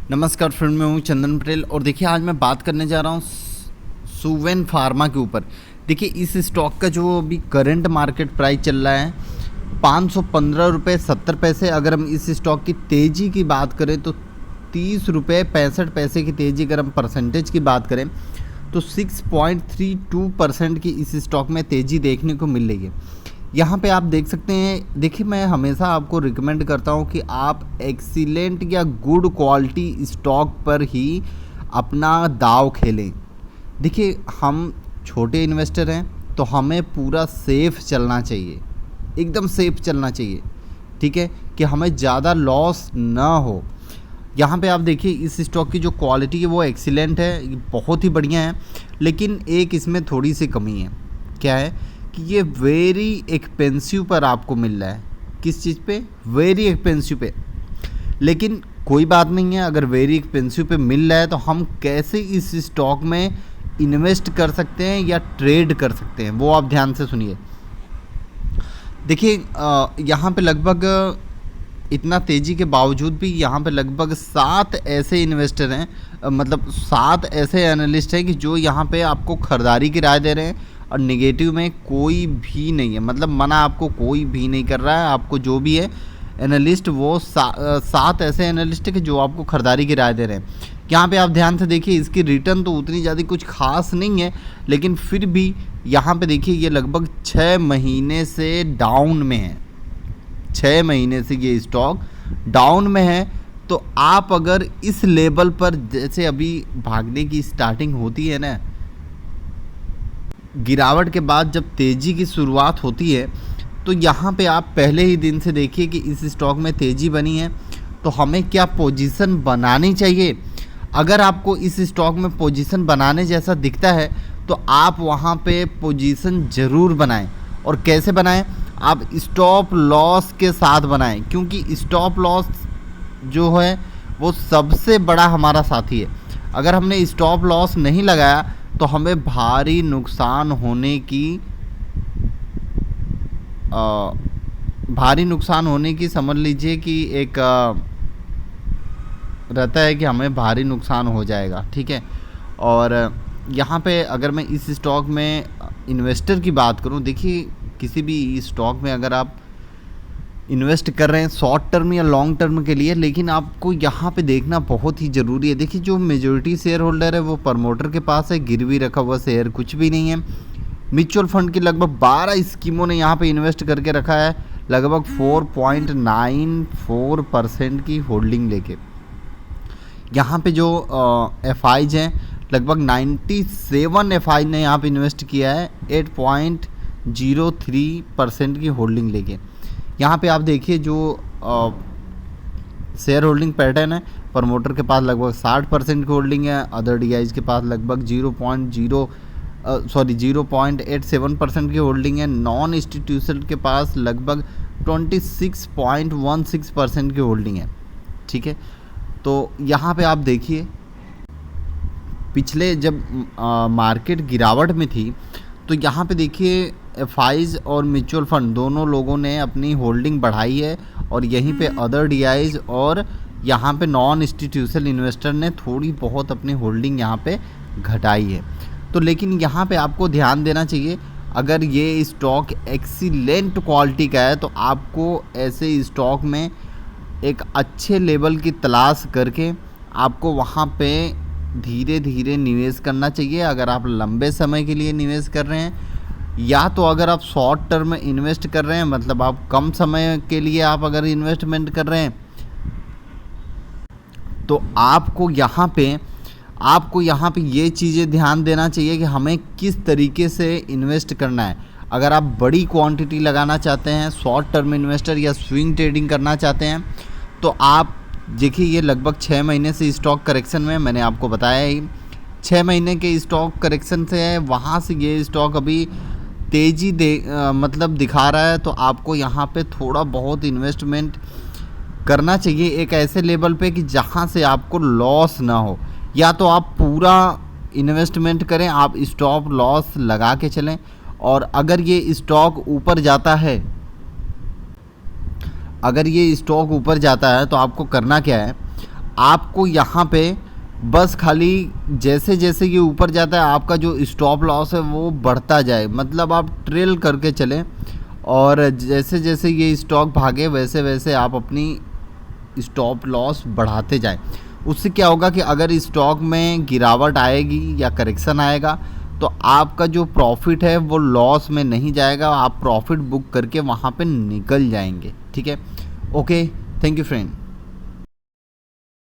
नमस्कार फ्रेंड, मैं हूँ चंदन पटेल और देखिए आज मैं बात करने जा रहा हूँ सुवेन फार्मा के ऊपर। देखिए इस स्टॉक का जो अभी करंट मार्केट प्राइस चल रहा है 515 रुपये 70 पैसे। अगर हम इस स्टॉक की तेज़ी की बात करें तो 30 रुपये 65 पैसे की तेज़ी। अगर हम परसेंटेज की बात करें तो 6.32% की इस स्टॉक में तेज़ी देखने को मिल रही है। यहाँ पे आप देख सकते हैं। देखिए मैं हमेशा आपको रिकमेंड करता हूँ कि आप एक्सीलेंट या गुड क्वालिटी स्टॉक पर ही अपना दाव खेलें। देखिए हम छोटे इन्वेस्टर हैं तो हमें पूरा सेफ चलना चाहिए, एकदम सेफ चलना चाहिए, ठीक है, कि हमें ज़्यादा लॉस ना हो। यहाँ पे आप देखिए इस स्टॉक की जो क्वालिटी है वो एक्सीलेंट है, बहुत ही बढ़िया है, लेकिन एक इसमें थोड़ी सी कमी है। क्या है कि ये वेरी एक्सपेंसिव पर आपको मिल रहा है। किस चीज़ पे? वेरी एक्सपेंसिव पे। लेकिन कोई बात नहीं है, अगर वेरी एक्सपेंसिव पे मिल रहा है तो हम कैसे इस स्टॉक में इन्वेस्ट कर सकते हैं या ट्रेड कर सकते हैं, वो आप ध्यान से सुनिए। देखिए यहाँ पे लगभग इतना तेज़ी के बावजूद भी यहाँ पे लगभग 7 ऐसे इन्वेस्टर हैं, मतलब 7 ऐसे एनालिस्ट हैं कि जो यहाँ पे आपको खरीदारी की राय दे रहे हैं और नेगेटिव में कोई भी नहीं है, मतलब मना आपको कोई भी नहीं कर रहा है। आपको जो भी है एनालिस्ट वो 7 ऐसे एनालिस्ट है कि जो आपको खरीदारी की राय दे रहे हैं। यहाँ पे आप ध्यान से देखिए इसकी रिटर्न तो उतनी ज़्यादा कुछ खास नहीं है, लेकिन फिर भी यहाँ पे देखिए ये लगभग 6 महीने से डाउन में है। 6 महीने से ये स्टॉक डाउन में है। तो आप अगर इस लेवल पर, जैसे अभी भागने की स्टार्टिंग होती है ना, गिरावट के बाद जब तेज़ी की शुरुआत होती है, तो यहाँ पे आप पहले ही दिन से देखिए कि इस स्टॉक में तेज़ी बनी है, तो हमें क्या पोजीशन बनानी चाहिए। अगर आपको इस स्टॉक में पोजीशन बनाने जैसा दिखता है तो आप वहाँ पे पोजीशन ज़रूर बनाएं। और कैसे बनाएं? आप स्टॉप लॉस के साथ बनाएं, क्योंकि स्टॉप लॉस जो है वो सबसे बड़ा हमारा साथी है। अगर हमने स्टॉप लॉस नहीं लगाया तो हमें भारी नुकसान होने की समझ लीजिए कि एक रहता है कि हमें भारी नुकसान हो जाएगा, ठीक है। और यहाँ पे अगर मैं इस स्टॉक में इन्वेस्टर की बात करूँ, देखिए किसी भी स्टॉक में अगर आप इन्वेस्ट कर रहे हैं शॉर्ट टर्म या लॉन्ग टर्म के लिए, लेकिन आपको यहाँ पे देखना बहुत ही ज़रूरी है। देखिए जो मेजॉरिटी शेयर होल्डर है वो प्रमोटर के पास है, गिरवी रखा हुआ शेयर कुछ भी नहीं है। म्यूचुअल फंड की लगभग 12 स्कीमों ने यहाँ पे इन्वेस्ट करके रखा है, लगभग 4.94% की होल्डिंग लेके। यहाँ पे जो एफ आईज हैं लगभग 97 एफ आई ने यहाँ पे इन्वेस्ट किया है 8.03% की होल्डिंग लेके। यहाँ पे आप देखिए जो शेयर होल्डिंग पैटर्न है, प्रमोटर के पास लगभग 60% की होल्डिंग है, अदर डीआईज के पास लगभग 0.87% की होल्डिंग है, नॉन इंस्टीट्यूशनल के पास लगभग 26.16% की होल्डिंग है, ठीक है। तो यहाँ पे आप देखिए पिछले जब मार्केट गिरावट में थी तो यहाँ पे देखिए एफआईज और म्यूचुअल फंड दोनों लोगों ने अपनी होल्डिंग बढ़ाई है, और यहीं पे अदर डीआईज और यहाँ पे नॉन इंस्टीट्यूशनल इन्वेस्टर ने थोड़ी बहुत अपनी होल्डिंग यहाँ पे घटाई है। तो लेकिन यहाँ पे आपको ध्यान देना चाहिए, अगर ये स्टॉक एक्सीलेंट क्वालिटी का है तो आपको ऐसे स्टॉक में एक अच्छे लेवल की तलाश करके आपको वहाँ पे धीरे धीरे निवेश करना चाहिए। अगर आप लंबे समय के लिए निवेश कर रहे हैं, या तो अगर आप शॉर्ट टर्म में इन्वेस्ट कर रहे हैं, मतलब आप कम समय के लिए आप अगर इन्वेस्टमेंट कर रहे हैं, तो आपको यहाँ पे ये चीज़ें ध्यान देना चाहिए कि हमें किस तरीके से इन्वेस्ट करना है। अगर आप बड़ी क्वांटिटी लगाना चाहते हैं, शॉर्ट टर्म इन्वेस्टर या स्विंग ट्रेडिंग करना चाहते हैं, तो आप देखिए ये लगभग 6 महीने से स्टॉक करेक्शन में, मैंने आपको बताया ही 6 महीने के स्टॉक करेक्शन से है, वहाँ से ये स्टॉक अभी तेज़ी मतलब दिखा रहा है। तो आपको यहाँ पे थोड़ा बहुत इन्वेस्टमेंट करना चाहिए एक ऐसे लेवल पे कि जहाँ से आपको लॉस ना हो, या तो आप पूरा इन्वेस्टमेंट करें, आप स्टॉप लॉस लगा के चलें। और अगर ये स्टॉक ऊपर जाता है, अगर ये स्टॉक ऊपर जाता है तो आपको करना क्या है, आपको यहाँ पे बस खाली जैसे जैसे ये ऊपर जाता है आपका जो स्टॉप लॉस है वो बढ़ता जाए, मतलब आप ट्रेल करके चलें और जैसे जैसे ये स्टॉक भागे वैसे वैसे आप अपनी स्टॉप लॉस बढ़ाते जाएं। उससे क्या होगा कि अगर स्टॉक में गिरावट आएगी या करेक्शन आएगा तो आपका जो प्रॉफिट है वो लॉस में नहीं जाएगा, आप प्रॉफिट बुक करके वहाँ पे निकल जाएंगे। ठीक है, ओके, थैंक यू फ्रेंड।